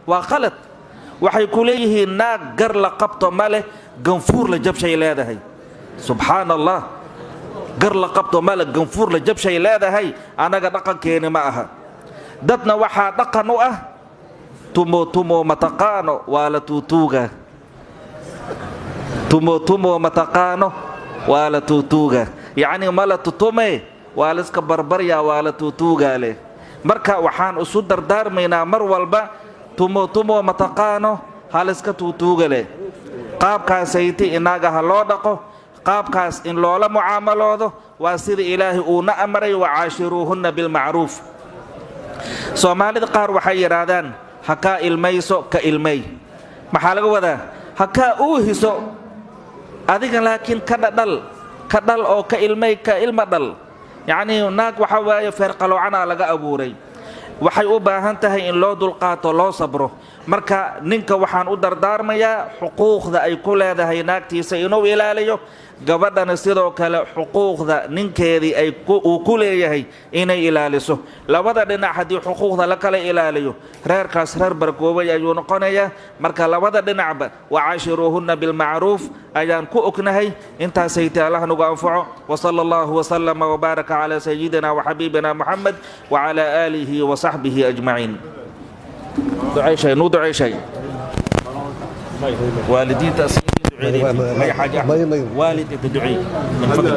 وقلت waxay ku leeyihiin naag gar la qabto male ganfuur la jabshay leedahay subhanallah gar la qabto male ganfuur la jabshay leedahay anaga dhaqankeena ma aha dadna waxa dhaqan u ah tumo mataqaano wala tutuga tumo mataqaano wala tutuga yani mala tutume wala iska barbarya wala tutuga le marka waxaan isu dardaarmaynaa mar walba tumo mataqaano hal iska tutuga le qaabkaasayti inaga ha loo dhaqo qaabkaas in loola muaamaloodo waa sida ilaahi uu na amray wa aashiruhunna bil ma'ruf Soomaalida qaar waxay yiraahdaan haka ilmayso ka ilmay maxaa laga wadaa haka uu hiso adiga laakiin ka dhal oo ka ilmay ka ilma dhal yani naag waxa waaye farqalocana laga abuuray waxay u baahan tahay in loo dulqaato loo sabro marka ninka waxaan u dardaarmayaa xuquuqda ay ku leedahay naagtiisa inuu ilaaliyo gabadhana sidoo kale xuquuqda ninkeedii ay ku leeyahay inay ilaaliso labada dhinac hadii xuquuqda la kala ilaaliyo reerkaas reer barkoobay ayuu noqonayaa marka labada dhinacba waashiruhunna bil ma'ruf ayaan ku ognahay intaasay Allah nagu anfaco wa sallallahu wa sallama wa baraka ala sayyidina wa habibina Muhammad wa ala alihi wa sahbihi ajma'in دعاء شيء نو دعاء شيء والدي تأسيس دعاء ما حاجة والدي تدعي من فضل